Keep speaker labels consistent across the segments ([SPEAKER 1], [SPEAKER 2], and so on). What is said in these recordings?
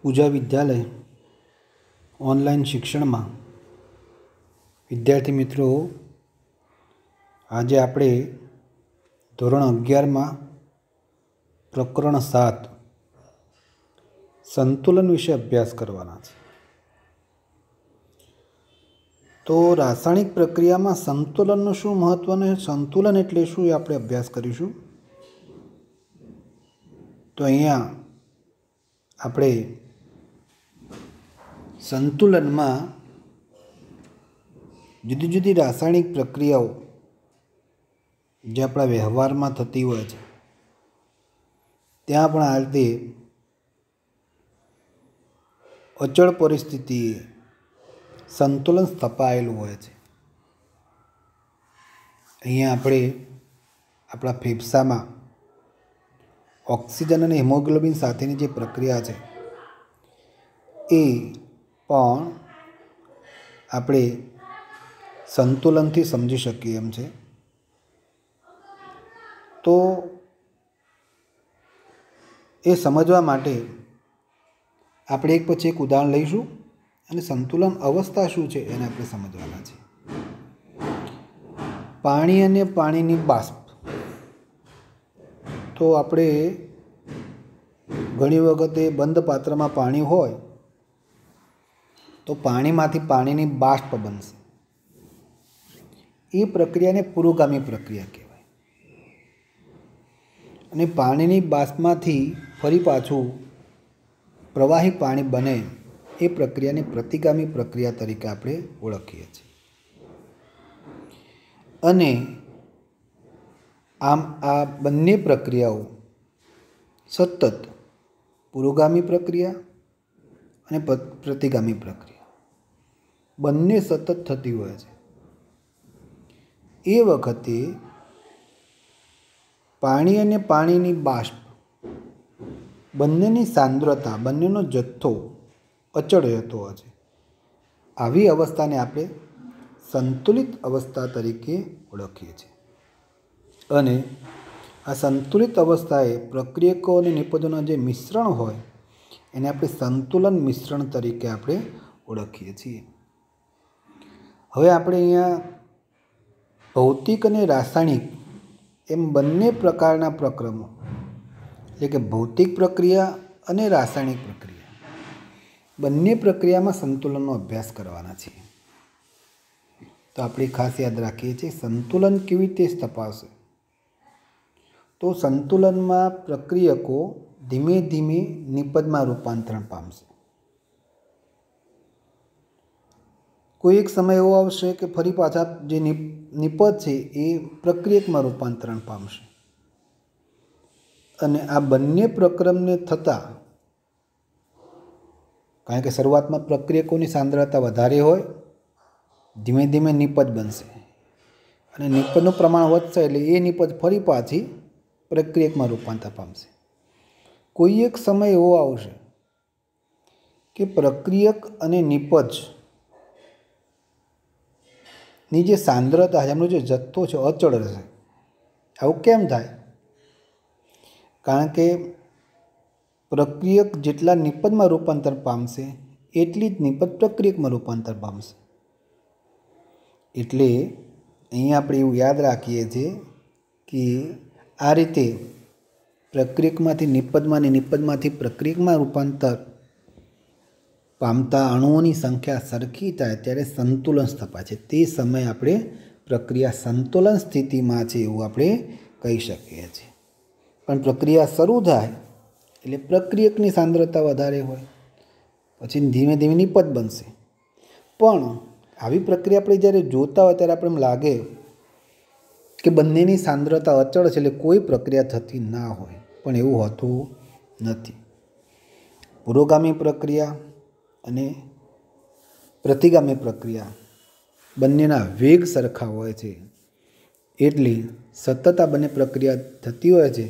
[SPEAKER 1] પૂજા વિદ્યાલય online શિક્ષણમાં વિદ્યાર્થી મિત્રો, આજે આપણે ધોરણ 11માં પ્રકરણ 7 સંતુલન વિશે અભ્યાસ કરવાના છે. તો રાસાયણિક પ્રક્રિયામાં સંતુલનનું શું મહત્વ અને સંતુલન એટલે શું એ આપણે અભ્યાસ કરીશું. તો અહીંયા આપણે સંતુલનમાં જુદી જુદી રાસાયણિક પ્રક્રિયાઓ જે આપણા વ્યવહારમાં થતી હોય છે ત્યાં પણ આ રીતે અચળ પરિસ્થિતિએ સંતુલન સ્થપાયેલું હોય છે. અહીંયા આપણે આપણા ફેફસામાં ઓક્સિજન અને હિમોગ્લોબિન સાથેની જે પ્રક્રિયા છે એ પણ આપણે સંતુલનથી સમજી શકીએ એમ છે. તો એ સમજવા માટે આપણે એક પછી એક ઉદાહરણ લઈશું અને સંતુલન અવસ્થા શું છે એને આપણે સમજવાના છે. પાણી અને પાણીની બાષ્પ. તો આપણે ઘણી વખતે બંધ પાત્રમાં પાણી હોય તો પાણીમાંથી પાણીની બાષ્પ બનશે. એ પ્રક્રિયાને પુરોગામી પ્રક્રિયા કહેવાય. અને પાણીની બાષ્પમાંથી ફરી પાછું પ્રવાહી પાણી બને એ પ્રક્રિયાને પ્રતિગામી પ્રક્રિયા તરીકે આપણે ઓળખીએ છીએ. અને આમ આ બંને પ્રક્રિયાઓ સતત પુરોગામી પ્રક્રિયા અને પ્રતિગામી પ્રક્રિયા બંને સતત થતી હોય છે. એ વખતે પાણી અને પાણીની બાષ્પ બંનેની સાંદ્રતા, બંનેનો જથ્થો અચળ રહેતો હોય છે. આવી અવસ્થાને આપણે સંતુલિત અવસ્થા તરીકે ઓળખીએ છીએ. અને આ સંતુલિત અવસ્થાએ પ્રક્રિયકો અને નિપજોના જે મિશ્રણ હોય એને આપણે સંતુલન મિશ્રણ તરીકે આપણે ઓળખીએ છીએ. હવે આપણે અહીંયા ભૌતિક અને રાસાયણિક એમ બંને પ્રકારના પ્રક્રમો, એટલે કે ભૌતિક પ્રક્રિયા અને રાસાયણિક પ્રક્રિયા બંને પ્રક્રિયામાં સંતુલનનો અભ્યાસ કરવાના છીએ. તો આપણે ખાસ યાદ રાખીએ છીએ સંતુલન કેવી રીતે સ્થપાશે. તો સંતુલનમાં પ્રક્રિયકો ધીમે ધીમે નિપજમાં રૂપાંતરણ પામશે. કોઈ એક સમય એવો આવશે કે ફરી પાછા જે નિપજ છે એ પ્રક્રિયકમાં રૂપાંતરણ પામશે. અને આ બંને પ્રક્રમને થતાં, કારણ કે શરૂઆતમાં પ્રક્રિયકોની સાંદ્રતા વધારે હોય, ધીમે ધીમે નિપજ બનશે અને નિપજનું પ્રમાણ વધશે એટલે એ નિપજ ફરી પાછી પ્રક્રિયકમાં રૂપાંતર પામશે. કોઈ એક સમય એવો આવશે કે પ્રક્રિયક અને નિપજ ની જે સાંદ્રતા, એમનો જે જથ્થો છે અચળ રહેશે. આવું કેમ થાય? કારણ કે પ્રક્રિયક જેટલા નિપજમાં રૂપાંતર પામશે એટલી જ નિપજ પ્રક્રિયકમાં રૂપાંતર પામશે. એટલે અહીંયા આપણે એવું યાદ રાખીએ છીએ કે આ રીતે પ્રક્રિયકમાંથી નિપજમાં અને નિપજમાંથી પ્રક્રિયકમાં રૂપાંતર પામતા અણુઓની સંખ્યા સરખી થાય ત્યારે સંતુલન સ્થપાય છે. તે સમયે આપણે પ્રક્રિયા સંતુલન સ્થિતિમાં છે એવું આપણે કહી શકીએ છીએ. પણ પ્રક્રિયા શરૂ થાય એટલે પ્રક્રિયકની સાંદ્રતા વધારે હોય, પછી ધીમે ધીમે નિપજ બનશે. પણ આવી પ્રક્રિયા આપણે જ્યારે જોતા હોય ત્યારે આપણે એમ લાગે કે બંનેની સાંદ્રતા અચળ છે એટલે કોઈ પ્રક્રિયા થતી ના હોય, પણ એવું હોતું નથી. પુરોગામી પ્રક્રિયા અને પ્રતિગામી પ્રક્રિયા બંનેના વેગ સરખા હોય છે. એટલે સતત આ બંને પ્રક્રિયા થતી હોય છે,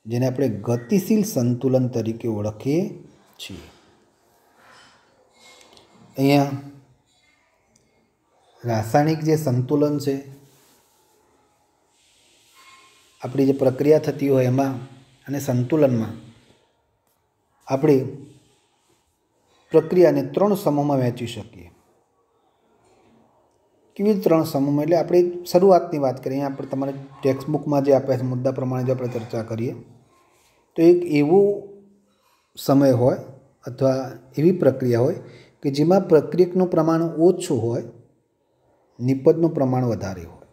[SPEAKER 1] જેને આપણે ગતિશીલ સંતુલન તરીકે ઓળખીએ છીએ. અહીંયા રાસાયણિક જે સંતુલન છે, આપણી જે પ્રક્રિયા થતી હોય એમાં અને સંતુલનમાં આપણે પ્રક્રિયાને 3 સમૂહમાં વહેંચી શકીએ। કેવી 3 સમૂહમાં? એટલે આપણે શરૂઆતની વાત કરીએ, અહીંયા આપણે તમારે ટેક્સ્ટ બુકમાં જે આપ્યા છે મુદ્દા પ્રમાણે જો આપણે ચર્ચા કરીએ તો એક એવો સમય હોય અથવા એવી પ્રક્રિયા હોય કે જેમાં પ્રક્રિયકનું પ્રમાણ ઓછું હોય, નિપજનું પ્રમાણ વધારે હોય,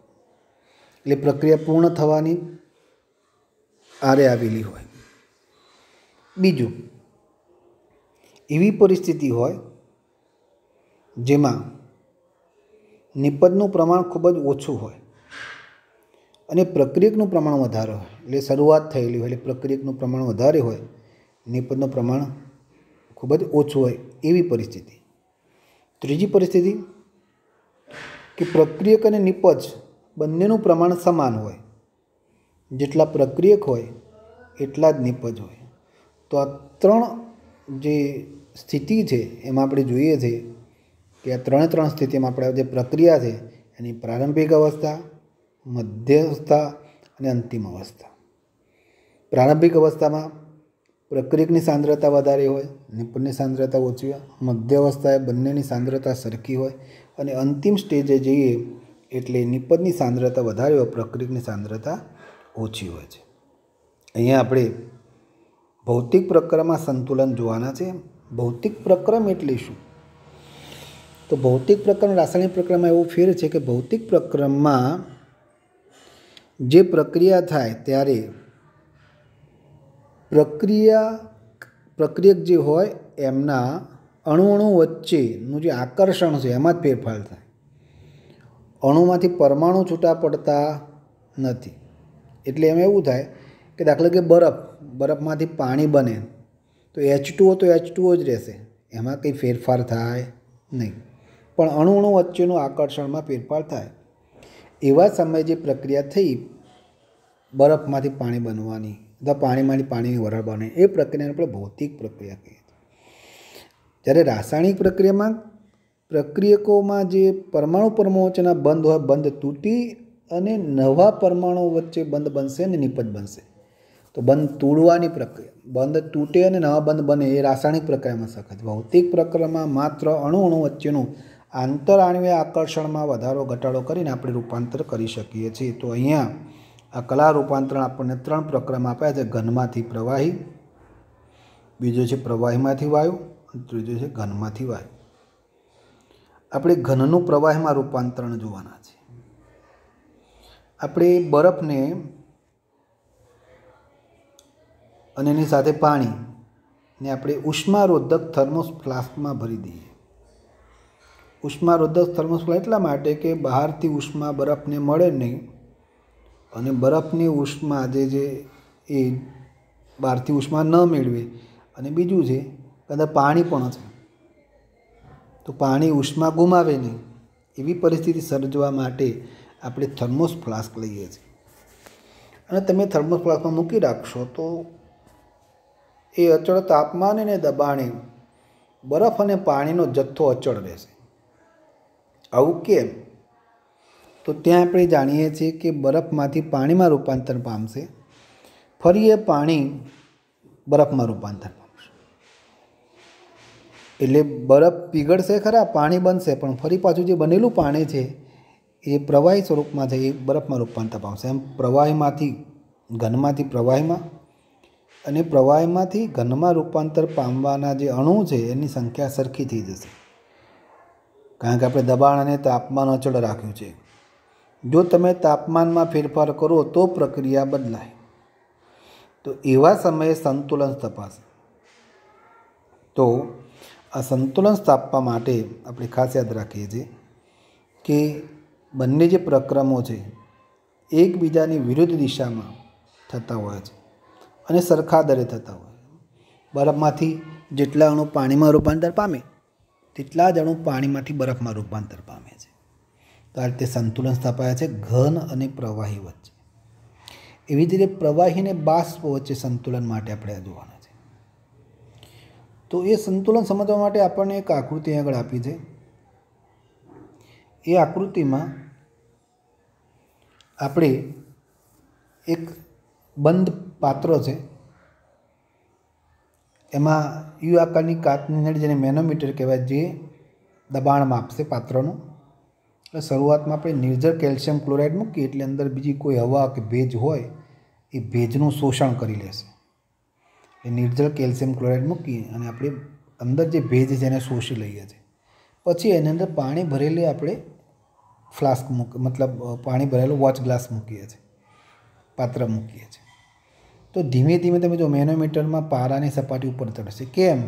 [SPEAKER 1] એટલે પ્રક્રિયા પૂર્ણ થવાની આરે આવેલી હોય। બીજું, એવી પરિસ્થિતિ હોય જેમાં નિપજનું પ્રમાણ ખૂબ જ ઓછું હોય અને પ્રક્રિયકનું પ્રમાણ વધારે હોય, એટલે શરૂઆત થયેલી હોય એટલે પ્રક્રિયકનું પ્રમાણ વધારે હોય, નિપજનું પ્રમાણ ખૂબ જ ઓછું હોય, એવી પરિસ્થિતિ। ત્રીજી પરિસ્થિતિ કે પ્રક્રિયક અને નિપજ બંનેનું પ્રમાણ સમાન હોય, જેટલા પ્રક્રિયક હોય એટલા જ નિપજ હોય। તો આ 3 જે સ્થિતિ છે એમાં આપણે જોઈએ છે કે આ 3 સ્થિતિમાં આપણે જે પ્રક્રિયા છે એની પ્રારંભિક અવસ્થા, મધ્યવસ્થા અને અંતિમ અવસ્થા। પ્રારંભિક અવસ્થામાં પ્રક્રિયકની સાંદ્રતા વધારે હોય, નિપજની સાંદ્રતા ઓછી હોય, મધ્ય અવસ્થાએ બંનેની સાંદ્રતા સરખી હોય અને અંતિમ સ્ટેજે જઈએ એટલે નિપજની સાંદ્રતા વધારે હોય, પ્રક્રિયકની સાંદ્રતા ઓછી હોય છે। અહીંયા આપણે ભૌતિક પ્રક્રમમાં સંતુલન જોવાના છે। ભૌતિક પ્રક્રમ એટલે શું? તો ભૌતિક પ્રક્રમ રાસાયણિક પ્રક્રિયામાં એવો ફેર છે કે ભૌતિક પ્રક્રમમાં જે પ્રક્રિયા થાય ત્યારે પ્રક્રિયક જે હોય એમના અણુ વચ્ચેનું જે આકર્ષણ છે એમાં જ ફેરફાર થાય। અણુમાંથી પરમાણુ છૂટા પડતા નથી। એટલે એમાં એવું થાય કે દાખલા કે બરફમાંથી પાણી બને તો H2O તો H2O જ રહેશે, એમાં કંઈ ફેરફાર થાય નહીં, પણ અણુ વચ્ચેનું આકર્ષણમાં ફેરફાર થાય। એવા સમયે જે પ્રક્રિયા થઈ બરફમાંથી પાણી બનવાની અથવા પાણીમાંથી પાણીની વરાળ બને એ પ્રક્રિયાને આપણે ભૌતિક પ્રક્રિયા કહીએ છીએ। જ્યારે રાસાયણિક પ્રક્રિયામાં પ્રક્રિયકોમાં જે પરમાણુ વચ્ચેના બંધ હોય, બંધ તૂટી અને નવા પરમાણુ વચ્ચે બંધ બનશે અને નિપજ બનશે। તો બંધ તૂટવાની પ્રક્રિયા, બંધ તૂટે અને નવા બંધ બને એ રાસાયણિક પ્રક્રિયામાં શક્ય છે। ભૌતિક પ્રક્રિયામાં માત્ર અણુ વચ્ચેનું આંતરઆણ્વીય આકર્ષણમાં વધારો ઘટાડો કરીને આપણે રૂપાંતર કરી શકીએ છીએ। તો અહીંયા આ કલા રૂપાંતરણ આપણને 3 પ્રક્રમ આપ્યા છે: ઘનમાંથી પ્રવાહી, બીજો છે પ્રવાહીમાંથી વાયુ અને ત્રીજો છે ઘનમાંથી વાયુ। આપણે ઘનનું પ્રવાહીમાં રૂપાંતરણ જોવાના છે। આપણે બરફને અને એની સાથે પાણીને આપણે ઉષ્મારોધક થર્મોસ ફ્લાસ્કમાં ભરી દઈએ। ઉષ્મારોધક થર્મોસ ફ્લાસ્ક એટલા માટે કે બહારથી ઉષ્મા બરફને મળે નહીં અને બરફની ઉષ્મા એ બહારથી ઉષ્મા ન મેળવે, અને બીજું છે કદાચ પાણી પણ છે તો પાણી ઉષ્મા ગુમાવે નહીં, એવી પરિસ્થિતિ સર્જવા માટે આપણે થર્મોસ ફ્લાસ્ક લઈએ છીએ। અને તમે થર્મોસ ફ્લાસ્કમાં મૂકી રાખશો તો એ અચળ તાપમાને અને દબાણે બરફ અને પાણીનો જથ્થો અચળ રહેશે। આવું કેમ? તો ત્યાં આપણે જાણીએ છીએ કે બરફમાંથી પાણીમાં રૂપાંતર પામશે, ફરી એ પાણી બરફમાં રૂપાંતર પામશે, એટલે બરફ પીગળશે ખરા, પાણી બનશે, પણ ફરી પાછું જે બનેલું પાણી છે એ પ્રવાહી સ્વરૂપમાં છે, એ બરફમાં રૂપાંતર પામશે। એમ પ્રવાહીમાંથી ઘનમાંથી પ્રવાહીમાં અને પ્રવાહીમાંથી ઘનમાં રૂપાંતર પામવાના જે અણુ છે એની સંખ્યા સરખી થઈ જશે, કારણ કે આપણે દબાણ અને તાપમાન અચળ રાખ્યું છે। જો તમે તાપમાનમાં ફેરફાર કરો તો પ્રક્રિયા બદલાય, તો એવા સમયે સંતુલન તપાસે। તો આ સંતુલન સ્થાપવા માટે આપણે ખાસ યાદ રાખીએ છીએ કે બંને જે પ્રક્રમો છે એકબીજાની વિરુદ્ધ દિશામાં થતા હોય છે અને સરખા દરે થતા હોય। બરફમાંથી જેટલા અણુ પાણીમાં રૂપાંતર પામે તેટલા જ અણુ પાણીમાંથી બરફમાં રૂપાંતર પામે છે। તો આ રીતે સંતુલન સ્થાપાય છે ઘન અને પ્રવાહી વચ્ચે। એવી જ રીતે પ્રવાહી અને બાષ્પ વચ્ચે સંતુલન માટે આપણે જોવાના છે। તો એ સંતુલન સમજવા માટે આપણને એક આકૃતિ આગળ આપી છે। એ આકૃતિમાં આપણે એક બંધ પાત્ર છે એમાં યુ આકારની કાચની નળી જેને મેનોમીટર કહેવાય, જે દબાણ માપશે પાત્રનું. એટલે શરૂઆતમાં આપણે નિર્જળ કેલ્શિયમ ક્લોરાઇડ મૂકીએ એટલે અંદર બીજી કોઈ હવા કે ભેજ હોય એ ભેજનું શોષણ કરી લેશે. એ નિર્જળ કેલ્શિયમ ક્લોરાઇડ મૂકી અને આપણે અંદર જે ભેજ છે એને શોષી લઈએ છીએ. પછી એની અંદર પાણી ભરેલી આપણે ફ્લાસ્ક મતલબ પાણી ભરેલો વોચ ગ્લાસ મૂકીએ છીએ, પાત્ર મૂકીએ છીએ. તો ધીમે ધીમે તમે જો મેનોમીટરમાં પારાની સપાટી ઉપર ચડશે. કેમ?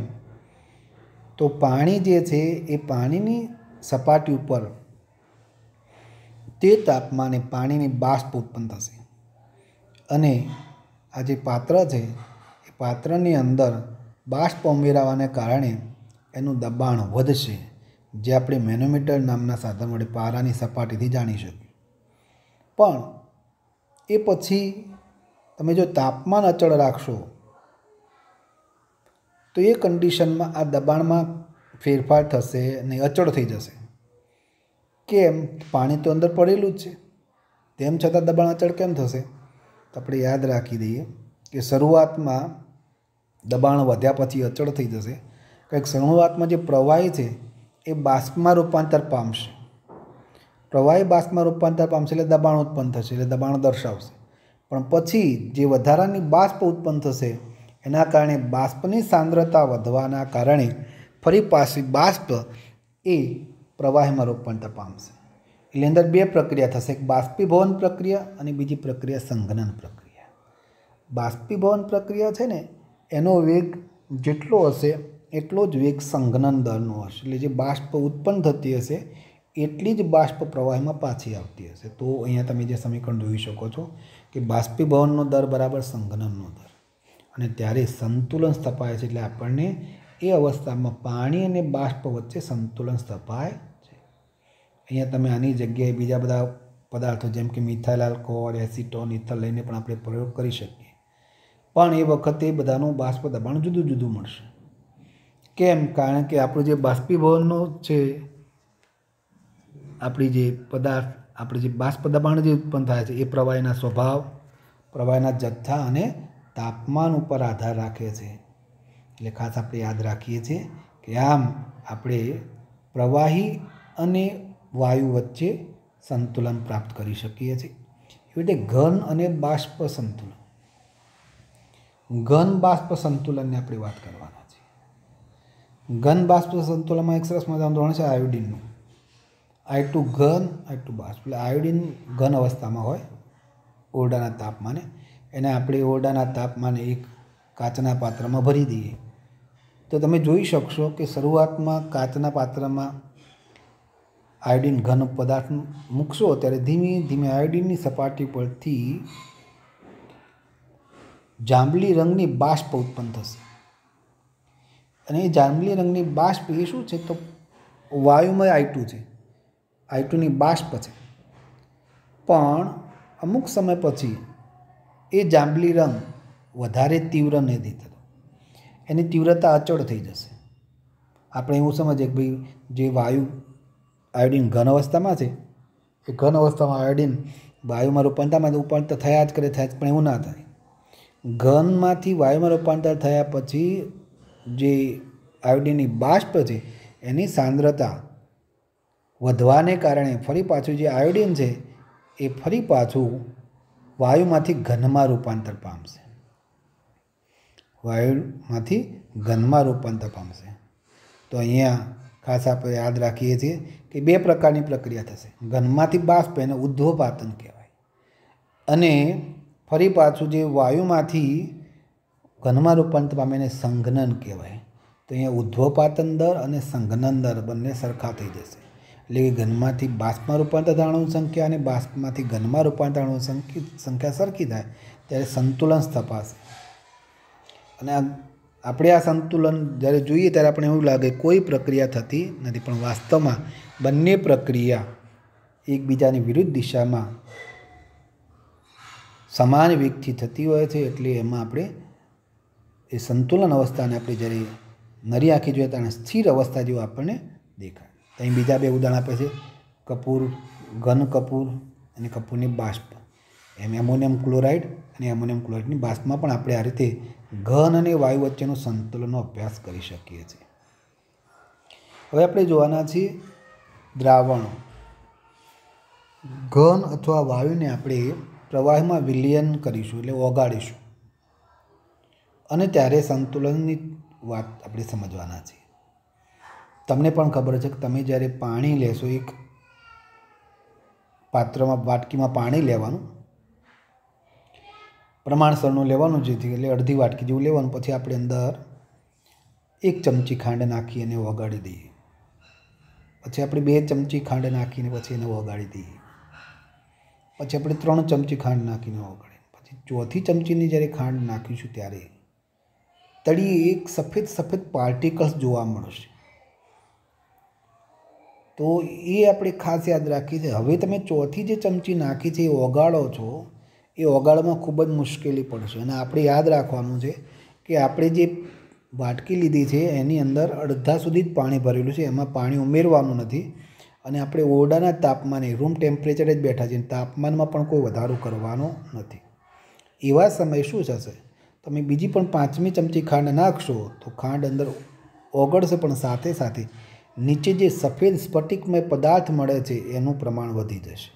[SPEAKER 1] તો પાણી જે છે એ પાણીની સપાટી ઉપર તે તાપમાને પાણીની બાષ્પ ઉત્પન્ન થશે અને આ જે પાત્ર છે એ પાત્રની અંદર બાષ્પ ઉમેરાવાને કારણે એનું દબાણ વધશે, જે આપણે મેનોમીટર નામના સાધન વડે પારાની સપાટીથી જાણી શકીએ. પણ એ પછી તમે જો તાપમાન અચળ રાખશો તો એ કન્ડિશનમાં આ દબાણમાં ફેરફાર થશે અને અચળ થઈ જશે. કેમ? પાણી તો અંદર પડેલું જ છે, તેમ છતાં દબાણ અચળ કેમ થશે? તો આપણે યાદ રાખી દઈએ કે શરૂઆતમાં દબાણ વધ્યા પછી અચળ થઈ જશે. કંઈક શરૂઆતમાં જે પ્રવાહી છે એ બાષ્પમાં રૂપાંતર પામશે. પ્રવાહી બાષ્પમાં રૂપાંતર પામશે એટલે દબાણ ઉત્પન્ન થશે, એટલે દબાણ દર્શાવશે. પણ પછી જે વધારાની બાષ્પ ઉત્પન્ન થશે એના કારણે બાષ્પની સાંદ્રતા વધવાના કારણે ફરી પાછી બાષ્પ એ પ્રવાહીમાં રૂપાંતર પામશે. એટલે અંદર બે પ્રક્રિયા થશે, એક બાષ્પીભવન પ્રક્રિયા અને બીજી પ્રક્રિયા સંઘનન પ્રક્રિયા. બાષ્પીભવન પ્રક્રિયા છે ને એનો વેગ જેટલો હશે એટલો જ વેગ સંઘનન દરનો હશે. એટલે જે બાષ્પ ઉત્પન્ન થતી હશે એટલી જ બાષ્પ પ્રવાહીમાં પાછી આવતી હશે. તો અહીંયા તમે જે સમીકરણ જોઈ શકો છો કે બાષ્પીભવનનો દર બરાબર સંઘનનનો દર, અને ત્યારે સંતુલન સ્થપાય છે. એટલે આપણને એ અવસ્થામાં પાણી અને બાષ્પ વચ્ચે સંતુલન સ્થપાય છે. અહીંયા તમે આની જગ્યાએ બીજા બધા પદાર્થો જેમ કે મિથાઇલ આલ્કોહોલ, એસિટોન, ઇથર લઈને પણ આપણે પ્રયોગ કરી શકીએ. પણ એ વખતે બધાનું બાષ્પ દબાણ જુદું જુદું મળશે. કેમ? કારણ કે આપણું જે બાષ્પીભવનનો છે, આપણી જે પદાર્થ આપણે જે બાષ્પ દબાણ જે ઉત્પન્ન થાય છે એ પ્રવાહીના સ્વભાવ, પ્રવાહીના જથ્થા અને તાપમાન ઉપર આધાર રાખે છે. એટલે ખાસ આપણે યાદ રાખીએ છીએ કે આમ આપણે પ્રવાહી અને વાયુ વચ્ચે સંતુલન પ્રાપ્ત કરી શકીએ છીએ. એવી રીતે ઘન અને બાષ્પ સંતુલન, ઘન બાષ્પ સંતુલનની આપણે વાત કરવાના છે. ઘન બાષ્પ સંતુલનમાં એક સરસ મજાનું ધોરણ છે આયોડિનનું. I2 ઘન, I2 બાષ્પ. એટલે આયોડિન ઘન અવસ્થામાં હોય ઓરડાના તાપમાને. એને આપણે ઓરડાના તાપમાને એક કાચના પાત્રમાં ભરી દઈએ તો તમે જોઈ શકશો કે શરૂઆતમાં કાચના પાત્રમાં આયોડિન ઘન પદાર્થ મૂકશો ત્યારે ધીમે ધીમે આયોડિનની સપાટી પરથી જાંબલી રંગની બાષ્પ ઉત્પન્ન થશે. અને એ જાંબલી રંગની બાષ્પ એ શું છે? તો વાયુમય I2 છે, I2ની બાષ્પ છે. પણ અમુક સમય પછી એ જાંબલી રંગ વધારે તીવ્ર નથી થતો, એની તીવ્રતા અચળ થઈ જશે. આપણે એવું સમજીએ કે ભાઈ જે વાયુ આયોડિન ઘન અવસ્થામાં છે એ ઘન અવસ્થામાં આયોડિન વાયુમાં રૂપાંતર થયા જ કરે, પણ એવું ના થાય. ઘનમાંથી વાયુમાં રૂપાંતર થયા પછી જે આયોડિનની બાષ્પ છે એની સાંદ્રતા વધવાને કારણે ફરી પાછું જે આયોડિન છે એ ફરી પાછું વાયુમાંથી ઘનમાં રૂપાંતર પામશે. વાયુમાંથી ઘનમાં રૂપાંતર પામશે. તો અહીંયા ખાસ આપણે યાદ રાખીએ છીએ કે બે પ્રકારની પ્રક્રિયા થશે. ઘનમાંથી બાષ્પ એને ઉદ્ધ્વપાતન કહેવાય, અને ફરી પાછું જે વાયુમાંથી ઘનમાં રૂપાંતર પામે એને સંઘનન કહેવાય. તો અહીંયા ઉદ્ધ્વપાતન દર અને સંઘનન દર બંને સરખા થઈ જશે. એટલે કે ઘનમાંથી બાષ્પમાં રૂપાંતર અણુની સંખ્યા અને બાષ્પમાંથી ઘનમાં રૂપાંતર અણુની સંખ્યા સરખી થાય ત્યારે સંતુલન સ્થપાશે. અને આપણે આ સંતુલન જ્યારે જોઈએ ત્યારે આપણે એવું લાગે કોઈ પ્રક્રિયા થતી નથી, પણ વાસ્તવમાં બંને પ્રક્રિયા એકબીજાની વિરુદ્ધ દિશામાં સમાન વેગથી થતી હોય છે. એટલે એમાં આપણે એ સંતુલન અવસ્થાને આપણે જ્યારે નરી આંખે જોઈએ ત્યારે સ્થિર અવસ્થા જેવું આપણને દેખાય. અહીં બીજા બે ઉદાહરણ આપે છે, કપૂર, ઘન કપૂર અને કપૂરની બાષ્પ. એમ એમોનિયમ ક્લોરાઇડ અને એમોનિયમ ક્લોરાઇડની બાષ્પમાં પણ આપણે આ રીતે ઘન અને વાયુ વચ્ચેનું સંતુલનનો અભ્યાસ કરી શકીએ છીએ. હવે આપણે જોવાના છીએ દ્રાવણો. ઘન અથવા વાયુને આપણે પ્રવાહમાં વિલીન કરીશું, એટલે ઓગાળીશું, અને ત્યારે સંતુલનની વાત આપણે સમજવાના છીએ. તમને પણ ખબર છે કે તમે જ્યારે પાણી લેશો, એક પાત્રમાં વાટકીમાં પાણી લેવાનું, પ્રમાણસરનું લેવાનું, જેથી એટલે અડધી વાટકી જેવું લેવાનું. પછી આપણે અંદર 1 ચમચી ખાંડ નાખી અને ઓગાળી દઈએ. પછી આપણે 2 ચમચી ખાંડ નાખીને પછી એને ઓગાળી દઈએ. પછી આપણે 3 ચમચી ખાંડ નાખીને ઓગાળીએ. પછી ચોથી ચમચીની જ્યારે ખાંડ નાખીશું ત્યારે તળિયે એક સફેદ સફેદ પાર્ટિકલ્સ જોવા મળશે. તો એ આપણે ખાસ યાદ રાખીએ છીએ. હવે તમે ચોથી જે ચમચી નાખી છે એ ઓગાળો છો, એ ઓગાળવામાં ખૂબ જ મુશ્કેલી પડશે. અને આપણે યાદ રાખવાનું છે કે આપણે જે વાટકી લીધી છે એની અંદર અડધા સુધી જ પાણી ભરેલું છે, એમાં પાણી ઉમેરવાનું નથી. અને આપણે ઓરડાના તાપમાને, રૂમ ટેમ્પરેચરે જ બેઠા છીએ, તાપમાનમાં પણ કોઈ વધારો કરવાનો નથી. એવા સમયે શું થશે, તમે બીજી પણ 5મી ચમચી ખાંડ નાખશો તો ખાંડ અંદર ઓગળશે, પણ સાથે સાથે નીચે જે સફેદ સ્ફટિકમય પદાર્થ મળે છે એનું પ્રમાણ વધી જશે.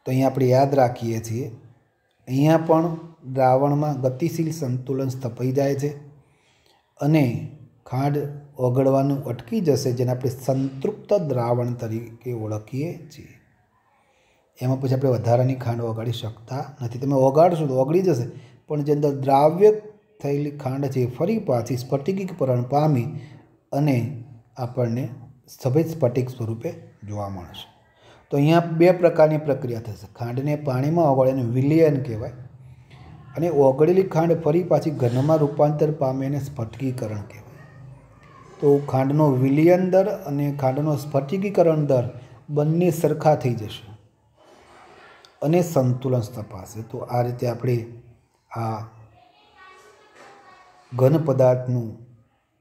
[SPEAKER 1] તો અહીંયા આપણે યાદ રાખીએ છીએ, અહીંયા પણ દ્રાવણમાં ગતિશીલ સંતુલન સ્થપાઈ જાય છે અને ખાંડ ઓગળવાનું અટકી જશે, જેને આપણે સંતૃપ્ત દ્રાવણ તરીકે ઓળખીએ છીએ. એમાં પછી આપણે વધારાની ખાંડ ઓગાળી શકતા નથી. તમે ઓગાળશો તો ઓગળી જશે, પણ જે અંદર દ્રાવ્ય થયેલી ખાંડ છે એ ફરી પાછી સ્ફટિકીકરણ પામી અને આપણને સફેદ સ્ફટિક સ્વરૂપે જોવા મળશે. તો અહીંયા 2 પ્રકારની પ્રક્રિયા થશે. ખાંડને પાણીમાં ઓગાળીને વિલયન કહેવાય, અને ઓગળેલી ખાંડ ફરી પાછી ઘનમાં રૂપાંતર પામે એને સ્ફટિકીકરણ કહેવાય. તો ખાંડનો વિલયન દર અને ખાંડનો સ્ફટિકીકરણ દર બંને સરખા થઈ જશે અને સંતુલન સ્થપાશે. તો આ રીતે આપણે આ ઘન પદાર્થનું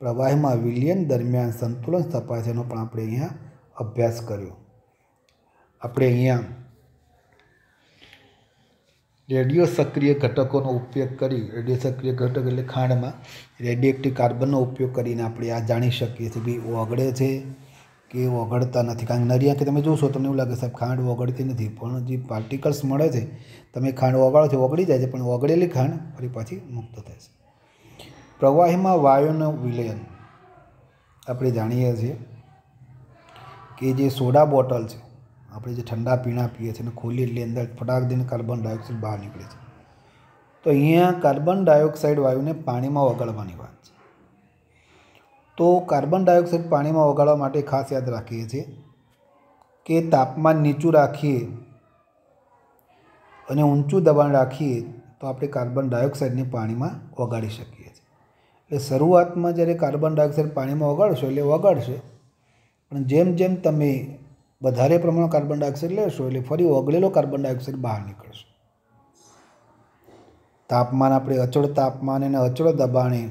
[SPEAKER 1] પ્રવાહમાં વિલયન દરમિયાન સંતુલન સ્થપાય છે એનો પણ આપણે અહીંયા અભ્યાસ કર્યો. આપણે અહીંયા રેડિયો સક્રિય ઘટકોનો ઉપયોગ કરી, રેડિયો સક્રિય ઘટક એટલે ખાંડમાં રેડિયોએક્ટિવ કાર્બનનો ઉપયોગ કરીને આપણે આ જાણી શકીએ છીએ ભાઈ ઓગળે છે કે ઓગળતા નથી. કારણ કે નરી આંખે તમે જોશો તમને એવું લાગે સાહેબ ખાંડ ઓગળતી નથી, પણ જે પાર્ટિકલ્સ મળે છે, તમે ખાંડ ઓગાળો છો ઓગળી જાય છે, પણ ઓગળેલી ખાંડ ફરી પાછી મુક્ત થાય છે. પ્રવાહીમાં વાયુનું વિલયન આપણે જાણીએ છીએ કે જે સોડા બોટલ છે, આપણે જે ઠંડા પીણા પીએ છીએ અને ખોલીએ એટલે અંદર ફટાક દઈને કાર્બન ડાયોક્સાઇડ બહાર નીકળે છે. તો અહીંયા કાર્બન ડાયોક્સાઇડ વાયુને પાણીમાં ઓગાળવાની વાત છે. તો કાર્બન ડાયોક્સાઇડ પાણીમાં ઓગાળવા માટે ખાસ યાદ રાખીએ છીએ કે તાપમાન નીચું રાખીએ અને ઊંચું દબાણ રાખીએ તો આપણે કાર્બન ડાયોક્સાઇડને પાણીમાં ઓગાળી શકીએ છીએ. એટલે શરૂઆતમાં જ્યારે કાર્બન ડાયોક્સાઇડ પાણીમાં ઓગાળશો એટલે ઓગાળશે, પણ જેમ જેમ તમે વધારે પ્રમાણમાં કાર્બન ડાયોક્સાઇડ લેશો એટલે ફરી ઓગળેલો કાર્બન ડાયોક્સાઇડ બહાર નીકળશે. તાપમાન આપણે અચળ તાપમાન અને અચળ દબાણે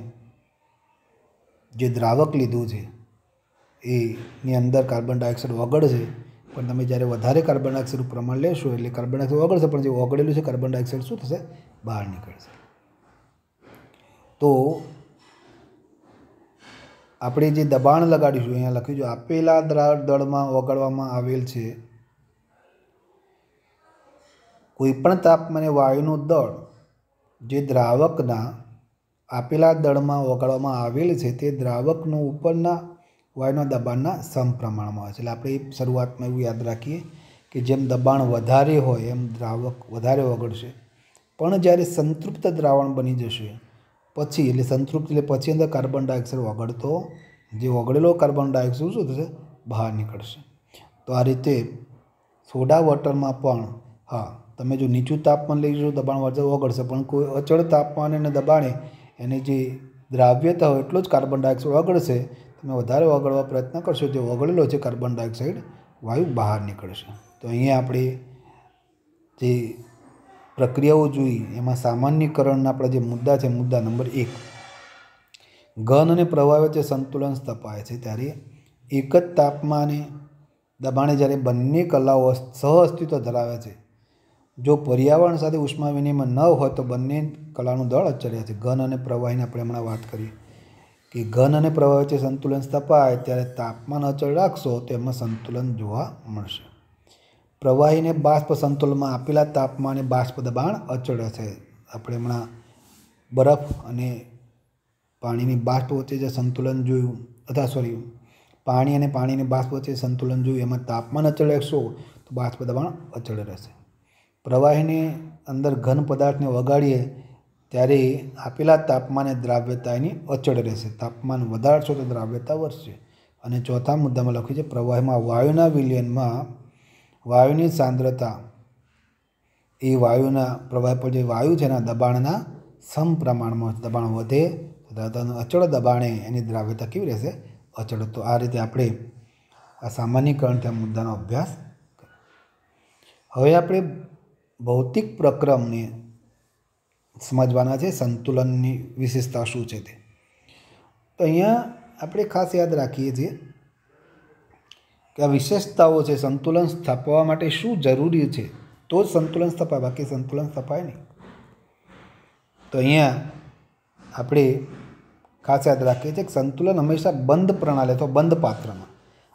[SPEAKER 1] જે દ્રાવક લીધું છે એની અંદર કાર્બન ડાયોક્સાઇડ ઓગળશે, પણ તમે જ્યારે વધારે કાર્બન ડાયોક્સાઇડનું પ્રમાણ લેશો એટલે કાર્બન ડાયોક્સાઇડ ઓગળશે, પણ જે ઓગળેલું છે કાર્બન ડાયોક્સાઇડ શું થશે, બહાર નીકળશે. તો આપણે જે દબાણ લગાડીશું, અહીંયા લખ્યું છે આપેલા દળમાં ઓગાળવામાં આવેલ છે કોઈપણ તાપમાને વાયુનું દળ જે દ્રાવકના આપેલા દળમાં ઓગાળવામાં આવેલ છે તે દ્રાવકનું ઉપરના વાયુના દબાણના સમપ્રમાણમાં હોય છે. એટલે આપણે શરૂઆતમાં એવું યાદ રાખીએ કે જેમ દબાણ વધારે હોય એમ દ્રાવક વધારે ઓગળશે, પણ જ્યારે સંતૃપ્ત દ્રાવણ બની જશે પછી, એટલે સંતૃપ્ત એટલે પછી અંદર કાર્બન ડાયોક્સાઇડ ઓગળતો, જે ઓગળેલો કાર્બન ડાયોક્સાઇડ શું થશે, બહાર નીકળશે. તો આ રીતે સોડા વોટરમાં પણ તમે જો નીચું તાપમાન લઈશું દબાણ વધારે ઓગળશે, પણ કોઈ અચળ તાપમાન અને દબાણે એની જે દ્રાવ્યતા હોય એટલો જ કાર્બન ડાયોક્સાઇડ ઓગળશે. તમે વધારે ઓગળવા પ્રયત્ન કરશો જે ઓગળેલો છે કાર્બન ડાયોક્સાઇડ વાયુ બહાર નીકળશે. તો અહીંયા આપણે જે પ્રક્રિયાઓ જોઈ એમાં સામાન્યકરણના આપણા જે મુદ્દા છે, મુદ્દા નંબર 1, ઘન અને પ્રવાહ વચ્ચે સંતુલન સ્થપાય છે ત્યારે એક જ તાપમાને દબાણે જ્યારે બંને કલાઓ સહ અસ્તિત્વ ધરાવે છે, જો પર્યાવરણ સાથે ઉષ્મા વિનિમય ન હોય તો બંને કલાનું દળ અચળ રહે છે। ઘન અને પ્રવાહીને આપણે હમણાં વાત કરી કે ઘન અને પ્રવાહી વચ્ચે સંતુલન સ્થપાય ત્યારે તાપમાન અચળ રાખશો તો એમાં સંતુલન જોવા મળશે। પ્રવાહીને બાષ્પ સંતુલનમાં આપેલા તાપમાને બાષ્પ દબાણ અચળ છે। આપણે હમણાં બરફ અને પાણીની બાષ્પ વચ્ચે જે સંતુલન જોયું, પાણી અને પાણીની બાષ્પ વચ્ચે સંતુલન જોયું, એમાં તાપમાન અચળ રાખશો તો બાષ્પ દબાણ અચળ રહેશે। પ્રવાહીની અંદર ઘન પદાર્થને વગાડીએ ત્યારે આપેલા તાપમાને દ્રાવ્યતા એની અચળ રહેશે। તાપમાન વધારશો તો દ્રાવ્યતા વધશે। અને ચોથા મુદ્દામાં લખ્યું છે પ્રવાહીમાં વાયુના વિલયનમાં વાયુની સાંદ્રતા એ વાયુના પ્રવાહ પર જે વાયુ છે એના દબાણના સમપ્રમાણમાં દબાણ વધે તો અચળ દબાણે એની દ્રાવ્યતા કેવી રહેશે? અચળ। તો આ રીતે આપણે આ સામાન્યીકરણ થયા મુદ્દાનો અભ્યાસ કર્યો। હવે આપણે ભૌતિક પ્રક્રમને સમજવાના છે, સંતુલનની વિશેષતા શું છે તે। તો અહીંયા આપણે ખાસ યાદ રાખીએ છીએ કે આ વિશેષતાઓ છે, સંતુલન સ્થાપવા માટે શું જરૂરી છે તો જ સંતુલન સ્થપાય, બાકી સંતુલન સ્થપાય નહીં। તો અહીંયા આપણે ખાસ યાદ રાખીએ છીએ કે સંતુલન હંમેશા બંધ પ્રણાલી અથવા બંધ પાત્રમાં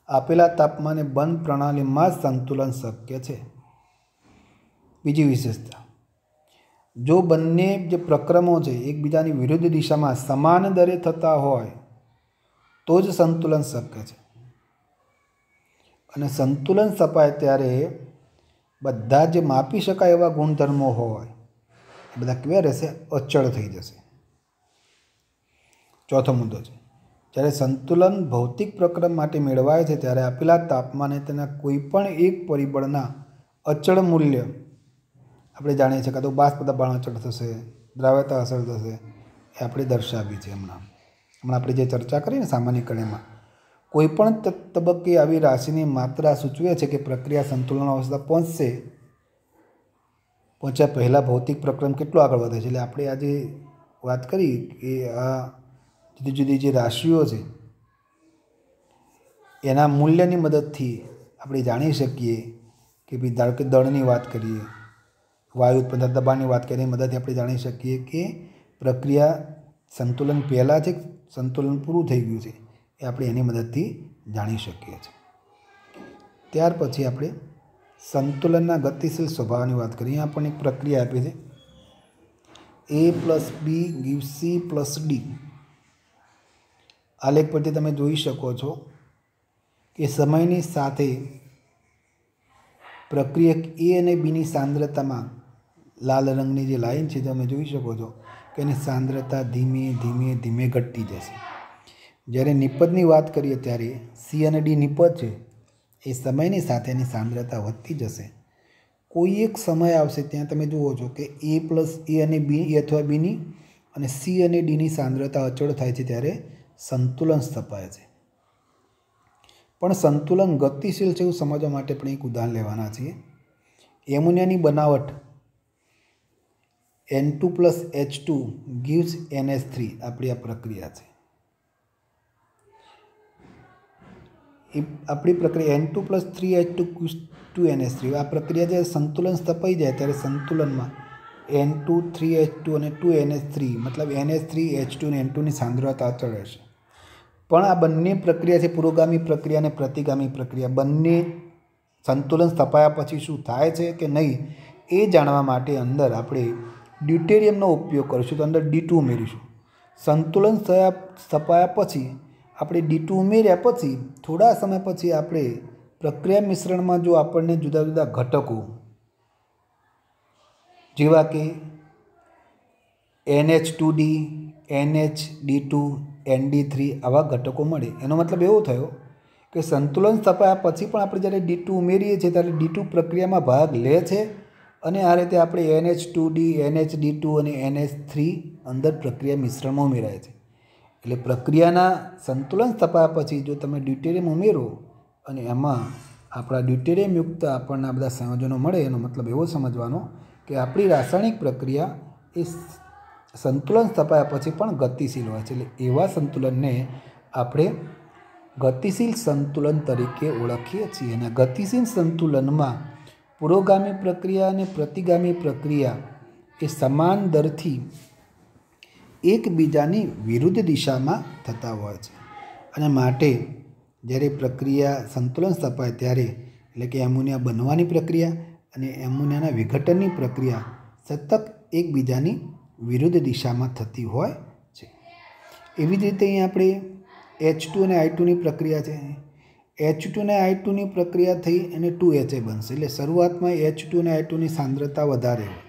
[SPEAKER 1] આપેલા તાપમાને બંધ પ્રણાલીમાં જ સંતુલન શક્ય છે। બીજી વિશેષતા, જો બંને જે પ્રક્રમો છે એકબીજાની વિરુદ્ધ દિશામાં સમાન દરે થતા હોય તો જ સંતુલન શક્ય છે। અને સંતુલન સ્થપાય ત્યારે બધા જે માપી શકાય એવા ગુણધર્મો હોય એ બધા કેવા રહેશે? અચળ થઈ જશે। ચોથો મુદ્દો છે જ્યારે સંતુલન ભૌતિક પ્રક્રમ માટે મેળવાય છે ત્યારે આપેલા તાપમાને તેના કોઈ પણ એક પરિબળના અચળ મૂલ્ય આપણે જાણીએ છીએ, કાં તો બાષ્પ દબાણ અચળ થશે, દ્રાવ્યતા અચળ થશે, એ આપણે દર્શાવી છે। હમણાં આપણે જે ચર્ચા કરી ને સામાન્યીકરણમાં કોઈ પણ તબક્કે આવી રાશિની માત્રા સૂચવે છે કે પ્રક્રિયા સંતુલન અવસ્થા પહોંચ્યા પહેલાં ભૌતિક પ્રક્રમ કેટલો આગળ વધે છે। એટલે આપણે આજે વાત કરી કે આ જુદી જુદી જે રાશિઓ છે એના મૂલ્યની મદદથી આપણે જાણી શકીએ કે ભાઈ ધારો કે દળની વાત કરીએ, વાયુ ઉત્પન્ન દબાણની વાત કરીએ, મદદથી આપણે જાણી શકીએ કે પ્રક્રિયા સંતુલન પહેલાં છે, સંતુલન પૂરું થઈ ગયું છે, એ આપણે એની મદદથી જાણી શકીએ છીએ। ત્યાર પછી આપણે સંતુલનના ગતિશીલ સ્વભાવની વાત કરીએ। અહીંયા પણ એક પ્રક્રિયા આપી છે, A+B=C+D। આલેખ પરથી તમે જોઈ શકો છો કે સમયની સાથે પ્રક્રિયક A અને Bની સાંદ્રતામાં લાલ રંગની જે લાઈન છે તમે જોઈ શકો છો કે એની સાંદ્રતા ધીમે ધીમે ધીમે ઘટતી જશે। જ્યારે નિપજની વાત કરીએ ત્યારે C અને D નિપજ છે એ સમયની સાથે એની સાંદ્રતા વધતી જશે। કોઈ એક સમય આવશે ત્યાં તમે જુઓ છો કે A+ અને B અથવા Bની અને C અને Dની સાંદ્રતા અચળ થાય છે ત્યારે સંતુલન સ્થપાય છે। પણ સંતુલન ગતિશીલ છે એવું સમજવા માટે આપણે એક ઉદાહરણ લેવાના છીએ। એમોનિયાની બનાવટ N2+H2 gives NH3 આપણી આ પ્રક્રિયા છે। આપણી પ્રક્રિયા N2+3H2 આ પ્રક્રિયા જ્યારે સંતુલન સ્થપાઈ જાય ત્યારે સંતુલનમાં N2 3H2 અને 2NH3 મતલબ NH3 H2 અને N2ની સાંદ્રતા અચળ રહેશે। પણ આ બંને પ્રક્રિયા છે, પુરોગામી પ્રક્રિયા અને પ્રતિગામી પ્રક્રિયા, બંને સંતુલન સ્થપાયા પછી શું થાય છે કે નહીં એ જાણવા માટે અંદર આપણે ડ્યુટેરિયમનો ઉપયોગ કરીશું। તો અંદર D2 ઉમેરીશું। સંતુલન સ્થપાયા પછી આપણે D2 ઉમેર્યા પછી થોડા સમય પછી આપણે પ્રક્રિયા મિશ્રણમાં જો આપણને જુદા જુદા ઘટકો જેવા કે NH2D, NHD2, ND3 આવા ઘટકો મળે, એનો મતલબ એવો થયો કે સંતુલન સ્થપાયા પછી પણ આપણે જ્યારે D2 ઉમેરીએ છીએ ત્યારે D2 પ્રક્રિયામાં ભાગ લે છે અને આ રીતે આપણે NH2D, NHD2 અને NH3 અંદર પ્રક્રિયા મિશ્રણમાં ઉમેરાય છે। એટલે પ્રક્રિયાના સંતુલન સ્થપાયા પછી જો તમે ડ્યુટેરિયમ ઉમેરો અને એમાં આપણા ડ્યુટેરિયમયુક્ત આપણને આ બધા સંયોજનો મળે, એનો મતલબ એવો સમજવાનો કે આપણી રાસાયણિક પ્રક્રિયા એ સંતુલન સ્થપાયા પછી પણ ગતિશીલ હોય છે। એટલે એવા સંતુલનને આપણે ગતિશીલ સંતુલન તરીકે ઓળખીએ છીએ। અને ગતિશીલ સંતુલનમાં પુરોગામી પ્રક્રિયા અને પ્રતિગામી પ્રક્રિયા એ સમાન દરથી એકબીજાની વિરુદ્ધ દિશામાં થતા હોય છે અને માટે જ્યારે પ્રક્રિયા સંતુલન સ્થપાય ત્યારે એટલે કે એમોનિયા બનવાની પ્રક્રિયા અને એમોનિયાના વિઘટનની પ્રક્રિયા સતત એકબીજાની વિરુદ્ધ દિશામાં થતી હોય છે। એવી જ રીતે અહીં આપણે H2 અને I2ની પ્રક્રિયા છે। H2 અને I2ની પ્રક્રિયા થઈ અને 2HA બનશે। એટલે શરૂઆતમાં H2 અને I2ની સાંદ્રતા વધારે હોય,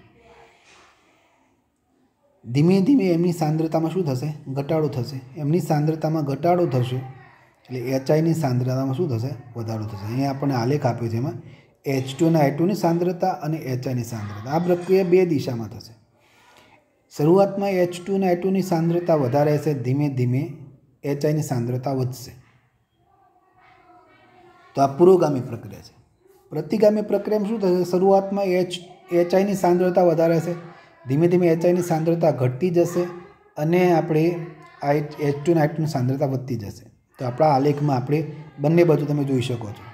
[SPEAKER 1] ધીમે ધીમે એમની સાંદ્રતામાં શું થશે? ઘટાડો થશે। એમની સાંદ્રતામાં ઘટાડો થશે એટલે HIની સાંદ્રતામાં શું થશે? વધારો થશે। અહીંયા આપણને આલેખ આપ્યો છે, એમાં H2 અને I2ની સાંદ્રતા અને HIની સાંદ્રતા, આ પ્રક્રિયા બે દિશામાં થશે। શરૂઆતમાં H2 અને I2ની સાંદ્રતા વધારે હશે, ધીમે ધીમે HIની સાંદ્રતા વધશે। તો આ પુરોગામી પ્રક્રિયા છે। પ્રતિગામી પ્રક્રિયામાં શું થશે? શરૂઆતમાં HIની સાંદ્રતા વધારે હશે, ધીમે ધીમે HIની સાંદ્રતા ઘટતી જશે અને આપણે H2 અને I2ની સાંદ્રતા વધતી જશે। તો આપણા આલેખમાં આપણે બંને બાજુ તમે જોઈ શકો છો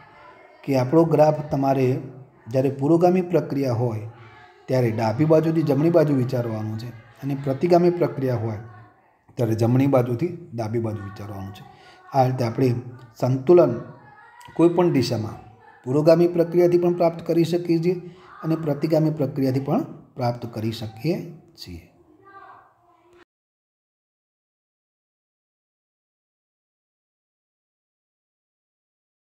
[SPEAKER 1] કે આપણો ગ્રાફ તમારે જ્યારે પુરોગામી પ્રક્રિયા હોય ત્યારે ડાબી બાજુથી જમણી બાજુ વિચારવાનું છે અને પ્રતિગામી પ્રક્રિયા હોય ત્યારે જમણી બાજુથી ડાબી બાજુ વિચારવાનું છે। આ રીતે આપણે સંતુલન કોઈપણ દિશામાં પુરોગામી પ્રક્રિયાથી પણ પ્રાપ્ત કરી શકીએ છીએ અને પ્રતિગામી પ્રક્રિયાથી પણ પ્રાપ્ત કરી શકીએ છીએ।